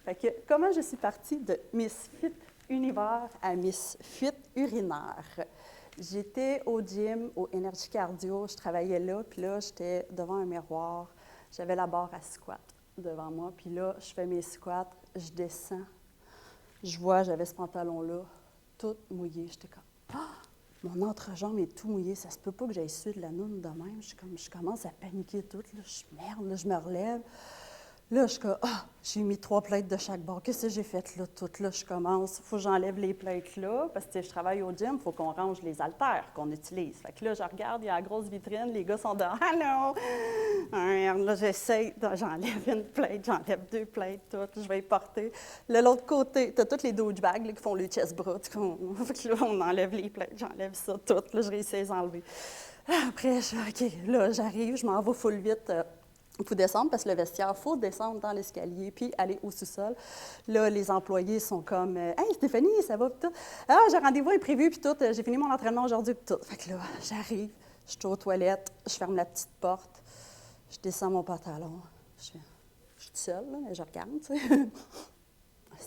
Fait que, comment je suis partie de Miss Fit Univers à Miss Fit Urinaire? J'étais au gym, au Énergie Cardio, je travaillais là, puis là, j'étais devant un miroir, j'avais la barre à squat devant moi, puis là, je fais mes squats, je descends, je vois, j'avais ce pantalon-là, tout mouillé, j'étais comme, ah! Mon entrejambe est tout mouillé, ça se peut pas que j'aille suer de la noune de même, je commence à paniquer tout, là, merde, là, je me relève. Là, je suis comme, ah, j'ai mis 3 plates de chaque bord. Qu'est-ce que j'ai fait là, tout? Là, je commence, il faut que j'enlève les plates là, parce que je travaille au gym, il faut qu'on range les haltères qu'on utilise. Fait que là, je regarde, il y a la grosse vitrine, les gars sont dehors, allô! Là, j'essaye, j'enlève une plate, j'enlève 2 plates, tout, je vais y porter. De l'autre côté, tu as toutes les douchebags là, qui font le chest bras. Fait que là, on enlève les plates, j'enlève ça, tout. Là, je réussis à les enlever. Après, OK, là, j'arrive, je m'en vais full vite. Il faut descendre parce que le vestiaire, il faut descendre dans l'escalier puis aller au sous-sol. Là, les employés sont comme Hey Stéphanie, ça va? Puis tout. Ah, j'ai rendez-vous imprévu, puis tout. J'ai fini mon entraînement aujourd'hui, puis tout. Fait que là, j'arrive, je suis aux toilettes, je ferme la petite porte, je descends mon pantalon. Je suis toute seule, là, mais je regarde, tu sais.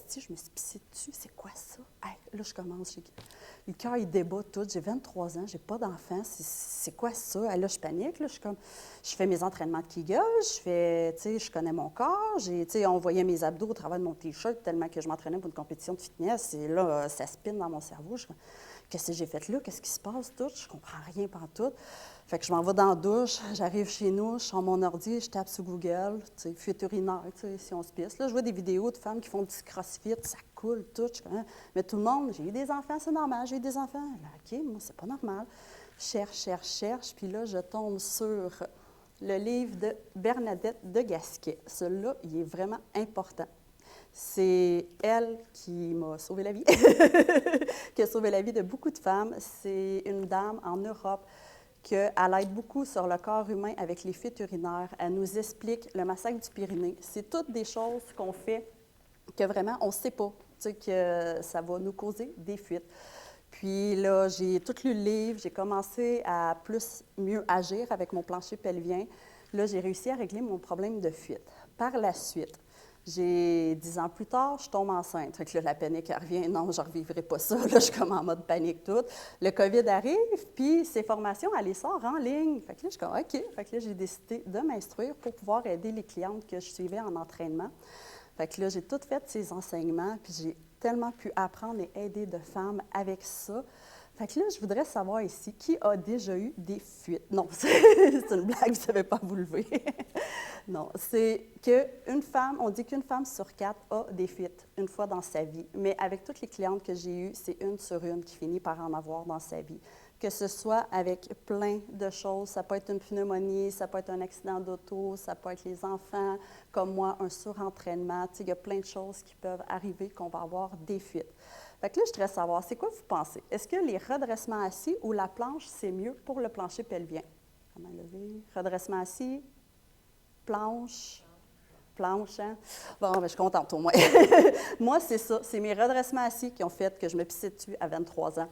Si je me suis pissée dessus, c'est quoi ça? Hey, là, je commence. Le cœur, il débat tout. J'ai 23 ans, j'ai pas d'enfant. C'est quoi ça? Hey, là, je panique. Là, je fais mes entraînements de Kegel, je connais mon corps. On voyait mes abdos au travers de mon T-shirt tellement que je m'entraînais pour une compétition de fitness. Et là, ça spinne dans mon cerveau. Qu'est-ce que j'ai fait là? Qu'est-ce qui se passe? Tout? Je comprends rien pantoute. Fait que je m'en vais dans la douche, j'arrive chez nous, je sors mon ordi, je tape sur Google, fuite urinaire, si on se pisse. Là, je vois des vidéos de femmes qui font du crossfit, ça coule, tout. Mais tout le monde, j'ai eu des enfants, c'est normal, j'ai eu des enfants. Là, OK, moi, c'est pas normal. Je cherche, puis là, je tombe sur le livre de Bernadette de Gasquet. Celui-là, il est vraiment important. C'est elle qui m'a sauvé la vie, qui a sauvé la vie de beaucoup de femmes. C'est une dame en Europe qu'elle aide beaucoup sur le corps humain avec les fuites urinaires. Elle nous explique le massacre du Pyrénées. C'est toutes des choses qu'on fait que vraiment on ne sait pas, que ça va nous causer des fuites. Puis là, j'ai tout lu le livre, j'ai commencé à mieux agir avec mon plancher pelvien. Là, j'ai réussi à régler mon problème de fuite. Par la suite, 10 ans plus tard, je tombe enceinte. Fait que là, la panique, elle revient. Non, je ne revivrai pas ça. Là, je suis comme en mode panique toute. Le COVID arrive, puis ces formations, elle les sort en ligne. Fait que là, je suis comme OK. Fait que là, j'ai décidé de m'instruire pour pouvoir aider les clientes que je suivais en entraînement. Fait que là, j'ai tout fait ces enseignements, puis j'ai tellement pu apprendre et aider de femmes avec ça. Fait que là, je voudrais savoir ici, qui a déjà eu des fuites? Non, c'est une blague, vous ne savez pas vous lever. Non, c'est qu'une femme, on dit qu'une femme sur 4 a des fuites une fois dans sa vie. Mais avec toutes les clientes que j'ai eues, c'est une sur une qui finit par en avoir dans sa vie. Que ce soit avec plein de choses, ça peut être une pneumonie, ça peut être un accident d'auto, ça peut être les enfants, comme moi, un surentraînement. Il y a plein de choses qui peuvent arriver qu'on va avoir des fuites. Fait que là, je voudrais savoir, c'est quoi vous pensez? Est-ce que les redressements assis ou la planche, c'est mieux pour le plancher pelvien? Comment lever? Redressement assis, planche, hein? Bon, ben, je suis contente au moins. Moi, c'est ça. C'est mes redressements assis qui ont fait que je me pissais dessus à 23 ans.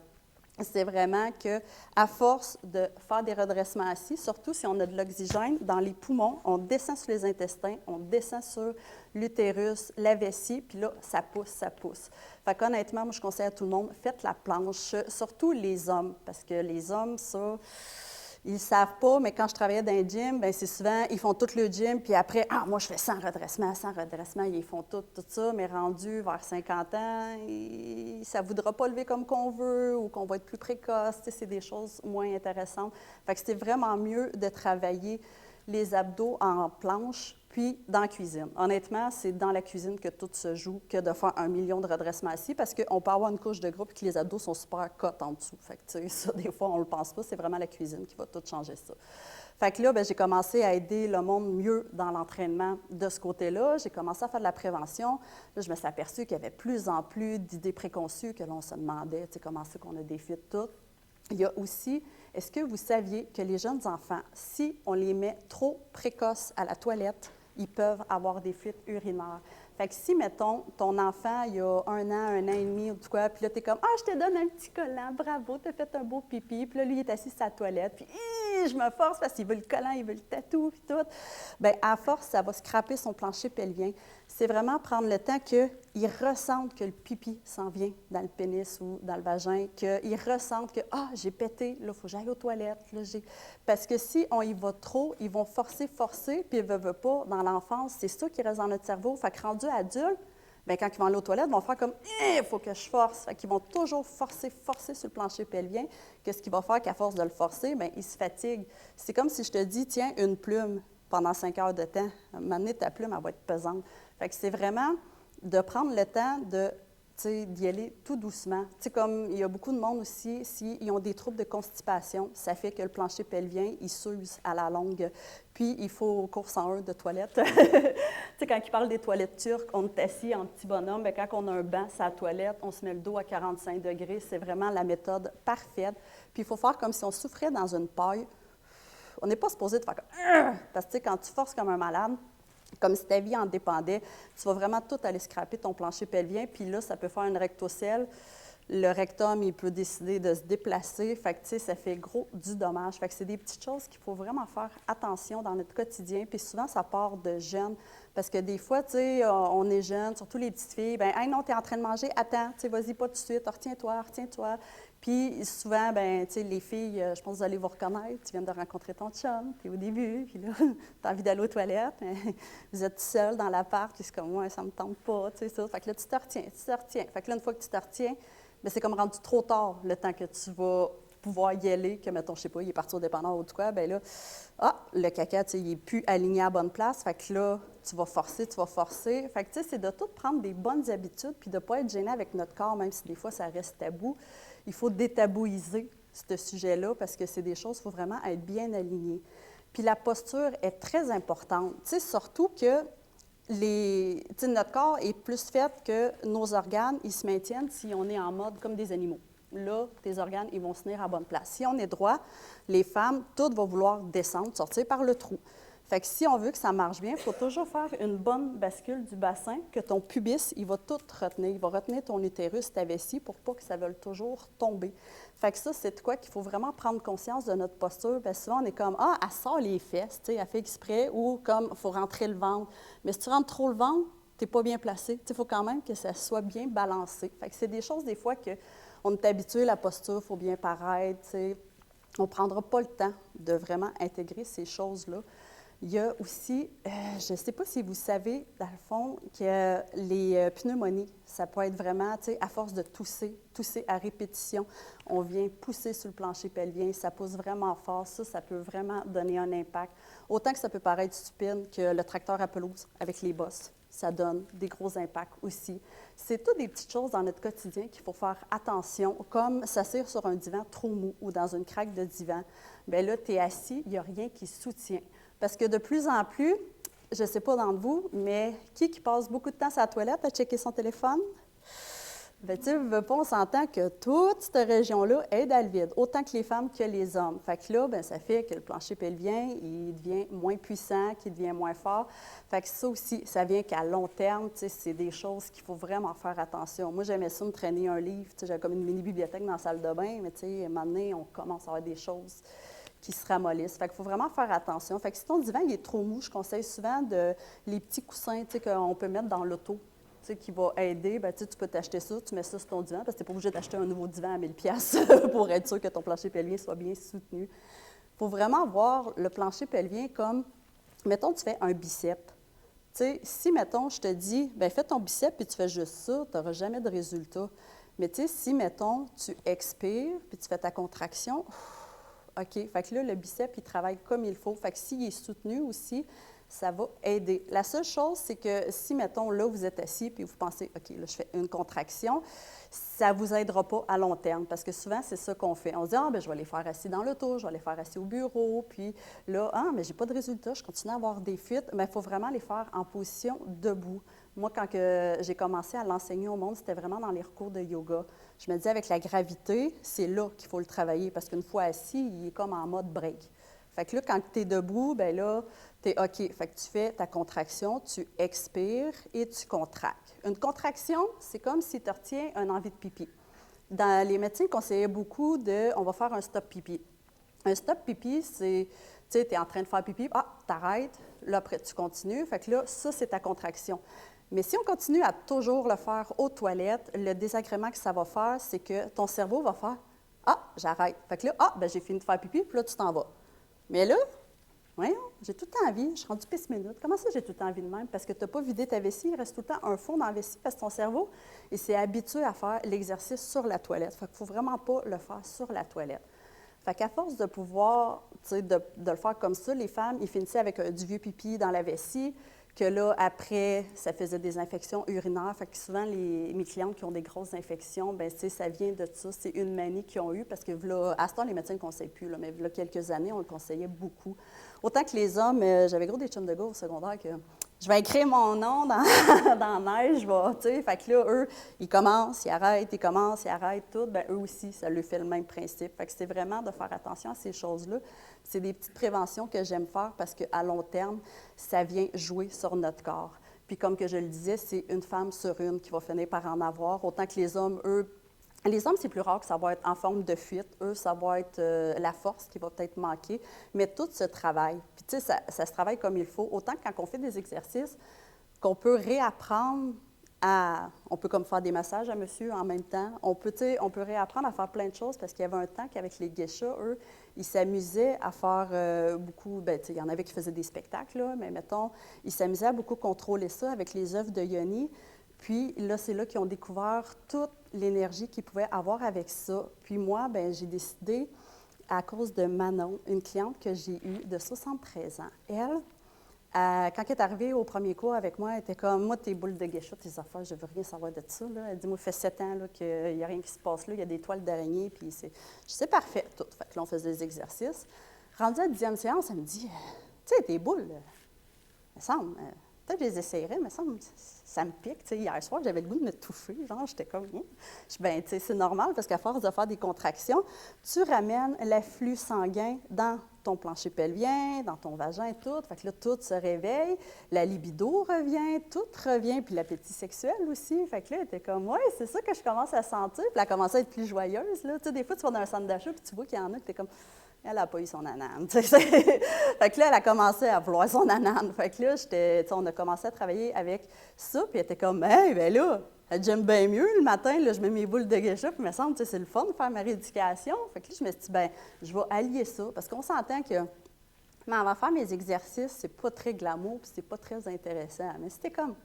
C'est vraiment qu'à force de faire des redressements assis, surtout si on a de l'oxygène dans les poumons, on descend sur les intestins, on descend sur l'utérus, la vessie, puis là, ça pousse. Fait qu'honnêtement, moi, je conseille à tout le monde, faites la planche, surtout les hommes, parce que les hommes, ça, ils ne savent pas, mais quand je travaillais dans un gym, bien, c'est souvent, ils font tout le gym, puis après, moi, je fais 100 redressements, ils font tout ça, mais rendu vers 50 ans, ça ne voudra pas lever comme qu'on veut ou qu'on va être plus précoce, c'est des choses moins intéressantes. Fait que c'était vraiment mieux de travailler les abdos en planche, puis dans la cuisine. Honnêtement, c'est dans la cuisine que tout se joue, que de faire 1 million de redressements assis, parce qu'on peut avoir une couche de gras et que les abdos sont super cotes en dessous. Fait que, tu sais, ça, des fois, on ne le pense pas, c'est vraiment la cuisine qui va tout changer ça. Fait que là, bien, j'ai commencé à aider le monde mieux dans l'entraînement de ce côté-là. J'ai commencé à faire de la prévention. Là, je me suis aperçue qu'il y avait plus en plus d'idées préconçues, que l'on se demandait, tu sais, comment c'est qu'on a des fuites toutes. Il y a aussi, est-ce que vous saviez que les jeunes enfants, si on les met trop précoces à la toilette, ils peuvent avoir des fuites urinaires. Fait que si, mettons, ton enfant, il y a 1 an et demi ou tout quoi, puis là, t'es comme « Ah, je te donne un petit collant, bravo, t'as fait un beau pipi. » Puis là, lui, il est assis sur sa toilette, puis je me force parce qu'il veut le collant, il veut le tatou, puis tout. Bien, à force, ça va scraper son plancher pelvien. C'est vraiment prendre le temps qu'il ressente que le pipi s'en vient dans le pénis ou dans le vagin, qu'il ressente que « Ah, j'ai pété, là, il faut que j'aille aux toilettes. » Parce que si on y va trop, ils vont forcer, puis ils ne veulent pas, dans l'enfance, c'est ça qui reste dans notre cerveau. Fait que rendu adulte, bien, quand ils vont aller aux toilettes, ils vont faire comme « Il faut que je force. » Fait qu'ils vont toujours forcer sur le plancher pelvien. Qu'est-ce qui va faire qu'à force de le forcer, bien, ils se fatiguent. C'est comme si je te dis « Tiens, une plume pendant 5 heures de temps. » À un moment donné, ta plume, elle va être pesante. Fait que c'est vraiment de prendre le temps d'y aller tout doucement. Tu sais, comme il y a beaucoup de monde aussi, s'ils ont des troubles de constipation, ça fait que le plancher pelvien, il s'use à la longue. Puis, il faut course en un de toilette. Tu sais, quand ils parlent des toilettes turques, on est assis en petit bonhomme, bien, quand on a un banc sur la toilette, on se met le dos à 45 degrés. C'est vraiment la méthode parfaite. Puis, il faut faire comme si on souffrait dans une paille. On n'est pas supposé de faire comme « Parce que, tu sais, quand tu forces comme un malade, comme si ta vie en dépendait, tu vas vraiment tout aller scraper ton plancher pelvien, puis là, ça peut faire une rectocèle. Le rectum, il peut décider de se déplacer. Fait que, tu sais, ça fait gros du dommage. Fait que c'est des petites choses qu'il faut vraiment faire attention dans notre quotidien. Puis souvent, ça part de jeunes. Parce que des fois, tu sais, on est jeunes, surtout les petites filles. Bien, hey, non, tu es en train de manger, attends, tu sais, vas-y pas tout de suite, retiens-toi. Puis souvent, bien, tu sais, les filles, je pense que vous allez vous reconnaître. Tu viens de rencontrer ton chum, tu es au début, puis là, tu as envie d'aller aux toilettes. Vous êtes seul dans l'appart, puis c'est comme, ouais, ça me tente pas, tu sais, ça. Fait que là, tu te retiens. Fait que là, une fois que tu te retiens, bien, c'est comme rendu trop tard le temps que tu vas pouvoir y aller, que, mettons, je sais pas, il est parti au dépanneur ou de quoi, bien là, le caca, tu sais, il n'est plus aligné à la bonne place, fait que là, tu vas forcer. Fait que, tu sais, c'est de tout prendre des bonnes habitudes puis de ne pas être gêné avec notre corps, même si des fois, ça reste tabou. Il faut détabouiser ce sujet-là parce que c'est des choses, il faut vraiment être bien aligné. Puis la posture est très importante, tu sais, surtout que notre corps est plus fait que nos organes, ils se maintiennent si on est en mode comme des animaux. Là, tes organes, ils vont se tenir à bonne place. Si on est droit, les femmes, tout va vouloir descendre, sortir par le trou. Fait que si on veut que ça marche bien, il faut toujours faire une bonne bascule du bassin, que ton pubis, il va tout retenir. Il va retenir ton utérus, ta vessie, pour pas que ça veuille toujours tomber. Fait que ça, c'est de quoi qu'il faut vraiment prendre conscience de notre posture. Bien, souvent, on est comme, elle sort les fesses, tu sais, elle fait exprès, ou comme, il faut rentrer le ventre. Mais si tu rentres trop le ventre, tu n'es pas bien placé. Il faut quand même que ça soit bien balancé. Fait que c'est des choses, des fois, qu'on est habitué, la posture, il faut bien paraître, tu sais. On ne prendra pas le temps de vraiment intégrer ces choses-là. Il y a aussi, je ne sais pas si vous savez, dans le fond, que les pneumonies, ça peut être vraiment, tu sais, à force de tousser à répétition, on vient pousser sur le plancher pelvien, ça pousse vraiment fort, ça peut vraiment donner un impact. Autant que ça peut paraître stupide que le tracteur à pelouse avec les bosses, ça donne des gros impacts aussi. C'est toutes des petites choses dans notre quotidien qu'il faut faire attention, comme s'asseoir sur un divan trop mou ou dans une craque de divan. Bien là, tu es assis, il n'y a rien qui soutient. Parce que de plus en plus, je ne sais pas d'entre vous, mais qui passe beaucoup de temps sur la toilette à checker son téléphone? Bien, tu sais, on s'entend que toute cette région-là est dans le vide, autant que les femmes que les hommes. Fait que là, bien, ça fait que le plancher pelvien, il devient moins puissant, qu'il devient moins fort. Fait que ça aussi, ça vient qu'à long terme, tu sais, c'est des choses qu'il faut vraiment faire attention. Moi, j'aimais ça me traîner un livre, tu sais, j'avais comme une mini-bibliothèque dans la salle de bain, mais tu sais, à un moment donné, on commence à avoir des choses qui se ramollissent. Fait qu'il faut vraiment faire attention. Fait que si ton divan il est trop mou, je conseille souvent les petits coussins qu'on peut mettre dans l'auto, qui va aider. Bien, tu peux t'acheter ça, tu mets ça sur ton divan, parce que tu n'es pas obligé d'acheter un nouveau divan à 1000$ pour être sûr que ton plancher pelvien soit bien soutenu. Il faut vraiment voir le plancher pelvien comme, mettons, tu fais un bicep. Tu sais, si, mettons, je te dis, bien, fais ton bicep puis tu fais juste ça, tu n'auras jamais de résultat. Mais tu sais, si, mettons, tu expires puis tu fais ta contraction, OK. Fait que là, le bicep, il travaille comme il faut. Fait que s'il est soutenu aussi, ça va aider. La seule chose, c'est que si, mettons, là, vous êtes assis puis vous pensez, OK, là, je fais une contraction, ça ne vous aidera pas à long terme parce que souvent, c'est ça qu'on fait. On se dit, bien, je vais les faire assis dans l'auto, je vais les faire assis au bureau, puis là, mais j'ai pas de résultat, je continue à avoir des fuites. Mais il faut vraiment les faire en position debout. Moi, quand j'ai commencé à l'enseigner au monde, c'était vraiment dans les cours de yoga. Je me disais, avec la gravité, c'est là qu'il faut le travailler parce qu'une fois assis, il est comme en mode break. Fait que là, quand tu es debout, bien là, Tu es OK. Fait que tu fais ta contraction, tu expires et tu contractes. Une contraction, c'est comme si tu retiens une envie de pipi. Dans les médecins conseillaient beaucoup on va faire un stop pipi. Un stop pipi, c'est, tu sais, tu es en train de faire pipi, t'arrêtes, là, après, tu continues. Fait que là, ça, c'est ta contraction. Mais si on continue à toujours le faire aux toilettes, le désagrément que ça va faire, c'est que ton cerveau va faire j'arrête. Fait que là, ben, j'ai fini de faire pipi, puis là, tu t'en vas. Mais là, voyons, j'ai tout le temps envie, je suis rendue pisse minute. Comment ça, j'ai tout le temps envie de même? Parce que tu n'as pas vidé ta vessie, il reste tout le temps un fond dans la vessie parce que ton cerveau, il s'est habitué à faire l'exercice sur la toilette. Fait qu'il ne faut vraiment pas le faire sur la toilette. Fait qu'à force de pouvoir, tu sais, de le faire comme ça, les femmes, ils finissaient avec du vieux pipi dans la vessie, que là, après, ça faisait des infections urinaires. Fait que souvent, mes clientes qui ont des grosses infections, bien, tu sais, ça vient de ça. C'est une manie qu'ils ont eue parce que, là, à ce temps, les médecins ne le conseillent plus, là, mais là, quelques années, on le conseillait beaucoup. Autant que les hommes, j'avais gros des chums de gars au secondaire que je vais écrire mon nom dans, dans la neige, tu sais. Fait que là, eux, ils commencent, ils arrêtent, ils commencent, ils arrêtent, tout. Bien, eux aussi, ça leur fait le même principe. Fait que c'est vraiment de faire attention à ces choses-là. C'est des petites préventions que j'aime faire parce qu'à long terme, ça vient jouer sur notre corps. Puis comme que je le disais, c'est une femme sur une qui va finir par en avoir, autant que les hommes, eux, les hommes, c'est plus rare que ça va être en forme de fuite. Eux, ça va être la force qui va peut-être manquer. Mais tout se travaille. Puis, tu sais, ça se travaille comme il faut. Autant que quand on fait des exercices, qu'on peut réapprendre on peut comme faire des massages à monsieur en même temps. On peut réapprendre à faire plein de choses parce qu'il y avait un temps qu'avec les geishas, eux, ils s'amusaient à faire beaucoup, bien, tu sais, il y en avait qui faisaient des spectacles, là, mais mettons, ils s'amusaient à beaucoup contrôler ça avec les œuvres de Yoni. Puis là, c'est là qu'ils ont découvert toute l'énergie qu'ils pouvaient avoir avec ça. Puis moi, bien, j'ai décidé, à cause de Manon, une cliente que j'ai eue de 73 ans, elle, quand elle est arrivée au premier cours avec moi, elle était comme, moi, tes boules de geisha, tes affaires, je ne veux rien savoir de ça. Là. Elle dit, moi, ça fait 7 ans qu'il n'y a rien qui se passe là, il y a des toiles d'araignée, puis c'est parfait, tout. Fait que là, on faisait des exercices. Rendue à la 10e séance, elle me dit, tu sais, tes boules, il me semble, peut-être que je les essayerais, mais ça me pique. T'sais, hier soir, j'avais le goût de me touffer. Genre, j'étais comme, ben, c'est normal parce qu'à force de faire des contractions, tu ramènes l'afflux sanguin dans ton plancher pelvien, dans ton vagin et tout. Fait que là, tout se réveille, la libido revient, tout revient, puis l'appétit sexuel aussi. Fait que là, elle était comme, ouais, c'est ça que je commence à sentir. Puis elle a commencé à être plus joyeuse. Là. Des fois, tu vas dans un centre d'achat, puis tu vois qu'il y en a qui t'es comme, elle n'a pas eu son anane. Fait que là, elle a commencé à vouloir son anane. Fait que là, on a commencé à travailler avec ça, puis elle était comme, hey, ben là, j'aime bien mieux le matin, là, je mets mes boules de geisha, puis il me semble que c'est le fun de faire ma rééducation. Fait que là, je me suis dit, ben, je vais allier ça, parce qu'on s'entend que, mais avant de faire mes exercices, c'est pas très glamour, puis c'est pas très intéressant. Mais c'était comme,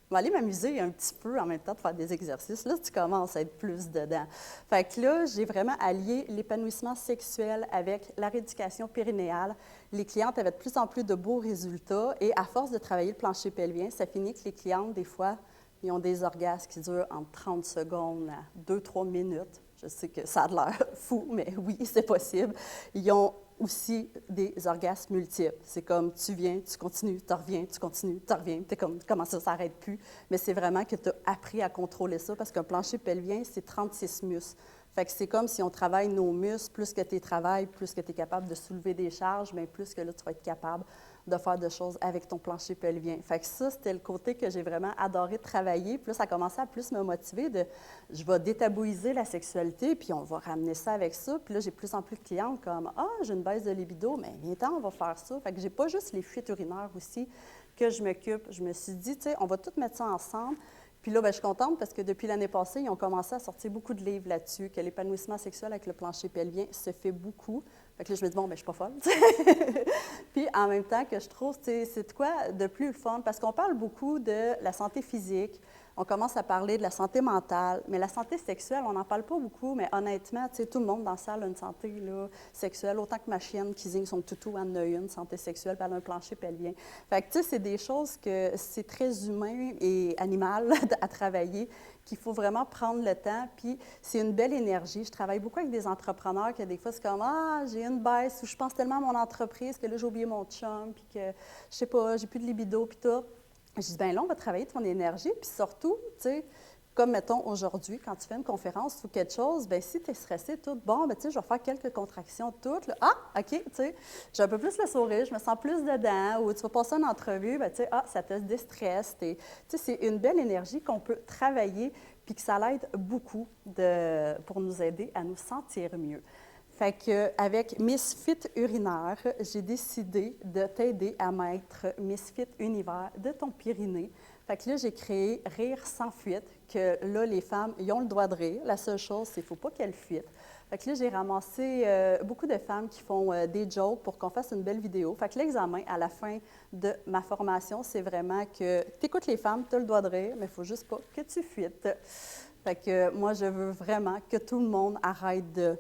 je vais aller m'amuser un petit peu en même temps de faire des exercices. Là, tu commences à être plus dedans. Fait que là, j'ai vraiment allié l'épanouissement sexuel avec la rééducation périnéale. Les clientes avaient de plus en plus de beaux résultats et à force de travailler le plancher pelvien, ça finit que les clientes, des fois, ils ont des orgasmes qui durent entre 30 secondes à 2-3 minutes. Je sais que ça a l'air fou, mais oui, c'est possible. Ils ont aussi des orgasmes multiples. C'est comme tu viens, tu continues, tu reviens, tu continues, tu reviens. Tu es comme, comment ça s'arrête plus? Mais c'est vraiment que tu as appris à contrôler ça parce qu'un plancher pelvien, c'est 36 muscles. Fait que c'est comme si on travaille nos muscles, plus que tu travailles, plus que tu es capable de soulever des charges, bien plus que là, tu vas être capable de faire des choses avec ton plancher pelvien. Fait que ça, c'était le côté que j'ai vraiment adoré travailler. Puis là, ça a commencé à plus me motiver je vais détabouiser la sexualité, puis on va ramener ça avec ça. Puis là, j'ai de plus en plus de clientes comme, j'ai une baisse de libido, mais viens-t'en, on va faire ça. Fait que j'ai pas juste les fuites urinaires aussi que je m'occupe. Je me suis dit, tu sais, on va tout mettre ça ensemble. Puis là, bien, je suis contente parce que depuis l'année passée, ils ont commencé à sortir beaucoup de livres là-dessus, que l'épanouissement sexuel avec le plancher pelvien se fait beaucoup. Fait que là, je me dis, bon, bien, je suis pas folle. Puis en même temps que je trouve, c'est de quoi de plus le fun, parce qu'on parle beaucoup de la santé physique, on commence à parler de la santé mentale, mais la santé sexuelle, on n'en parle pas beaucoup, mais honnêtement, tout le monde dans la salle a une santé là, sexuelle, autant que ma chienne qui zigne son toutou, elle en a une santé sexuelle, puis elle a un plancher pelvien. Fait que, c'est des choses que c'est très humain et animal à travailler, qu'il faut vraiment prendre le temps, puis c'est une belle énergie. Je travaille beaucoup avec des entrepreneurs que des fois, c'est comme « Ah, j'ai une baisse » ou « Je pense tellement à mon entreprise que là, j'ai oublié mon chum, puis que, je sais pas, j'ai plus de libido, puis tout. » Je dis « Bien là, on va travailler ton énergie, puis surtout, tu sais, Comme, mettons, aujourd'hui, quand tu fais une conférence ou quelque chose, bien, si tu es stressé, tout, bon, bien, tu sais, je vais faire quelques contractions, toutes, là. Ah, OK, tu sais, j'ai un peu plus le sourire, je me sens plus dedans, ou tu vas passer une entrevue, bien, tu sais, ah, ça te déstresse. Tu sais, c'est une belle énergie qu'on peut travailler, puis que ça l'aide beaucoup pour nous aider à nous sentir mieux. Fait qu'avec Misfit Urinaire, j'ai décidé de t'aider à mettre Misfit Univers de ton Pyrénées. Fait que là, j'ai créé Rire sans fuite, que là, les femmes, ils ont le droit de rire. La seule chose, c'est qu'il ne faut pas qu'elles fuitent. Fait que là, j'ai ramassé beaucoup de femmes qui font des jokes pour qu'on fasse une belle vidéo. Fait que l'examen, à la fin de ma formation, c'est vraiment que tu écoutes les femmes, tu as le droit de rire, mais il ne faut juste pas que tu fuites. Fait que moi, je veux vraiment que tout le monde arrête de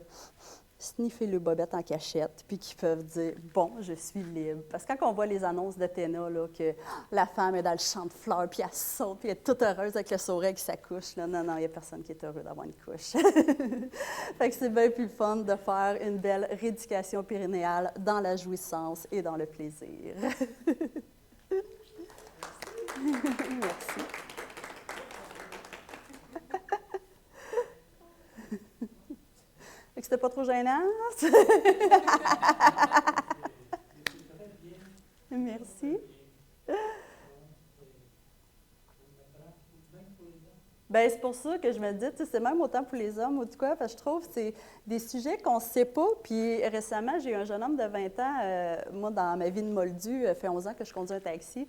sniffer le bobette en cachette, puis qu'ils peuvent dire « Bon, je suis libre ». Parce que quand on voit les annonces de Téna, là, que la femme est dans le champ de fleurs, puis elle saute, puis elle est toute heureuse avec le sourire qui s'accouche, là, non, non, il n'y a personne qui est heureux d'avoir une couche. Fait que c'est bien plus fun de faire une belle rééducation périnéale dans la jouissance et dans le plaisir. Merci. Fait que c'était pas trop gênant? Merci. Bien, c'est pour ça que je me dis, c'est même autant pour les hommes ou de quoi, parce que je trouve que c'est des sujets qu'on ne sait pas. Puis récemment, j'ai eu un jeune homme de 20 ans, moi, dans ma vie de Moldu, ça fait 11 ans que je conduis un taxi.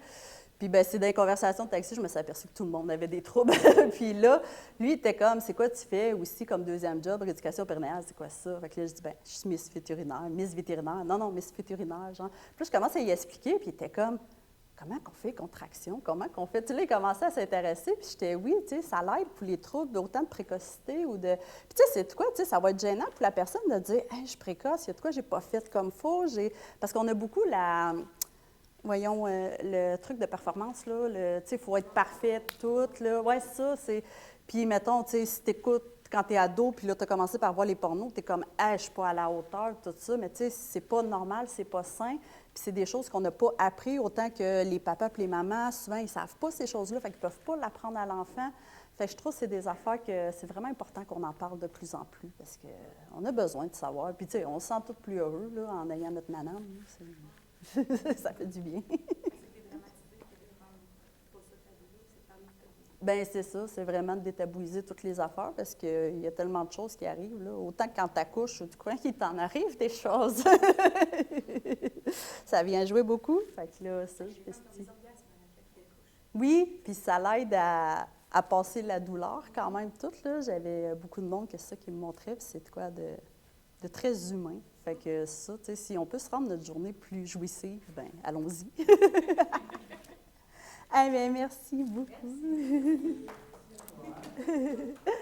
Puis ben, c'est dans les conversations de taxi, je me suis aperçue que tout le monde avait des troubles. Puis là, lui, il était comme, c'est quoi tu fais aussi comme deuxième job, rééducation périnéale, c'est quoi ça? Fait que là, je dis, ben, je suis Miss Vétérinaire, Miss Vétérinaire. Non, non, Miss Vétérinaire, genre. Puis là, je commence à y expliquer, puis il était comme, comment qu'on fait contraction? Comment qu'on fait? Tu sais, là, il commençait à s'intéresser, puis j'étais, oui, tu sais, ça l'aide pour les troubles d'autant de précocité ou de. Puis tu sais, c'est de quoi, tu sais, ça va être gênant pour la personne de dire, hey, je suis précoce, il y a de quoi, j'ai pas fait comme faut. Parce qu'on a beaucoup voyons, le truc de performance, là, tu sais, il faut être parfaite, tout, là. Ouais, ça, c'est. Puis, mettons, tu sais, si tu écoutes quand tu es ado, puis là, tu as commencé par voir les pornos, tu es comme, ah, je suis pas à la hauteur, tout ça, mais tu sais, c'est pas normal, c'est pas sain. Puis, c'est des choses qu'on n'a pas appris, autant que les papas et les mamans, souvent, ils savent pas ces choses-là, fait qu'ils peuvent pas l'apprendre à l'enfant. Fait que je trouve que c'est des affaires que c'est vraiment important qu'on en parle de plus en plus, parce qu'on a besoin de savoir. Puis, tu sais, on se sent tous plus heureux, là, en ayant notre manane. Ça fait du bien. Bien, c'est ça, c'est vraiment de détabouiser toutes les affaires parce qu'il y a tellement de choses qui arrivent. Là. Autant que quand tu accouches, tu crois qu'il t'en arrive des choses. Ça vient jouer beaucoup. Fait que là, ça, je fais oui, puis ça l'aide à passer la douleur quand même toute. Là. J'avais beaucoup de monde que c'est ça qui me montrait, puis c'est quoi de très humain. Fait que ça, tu sais, si on peut se rendre notre journée plus jouissive, bien, allons-y. Ah bien, merci beaucoup. Merci.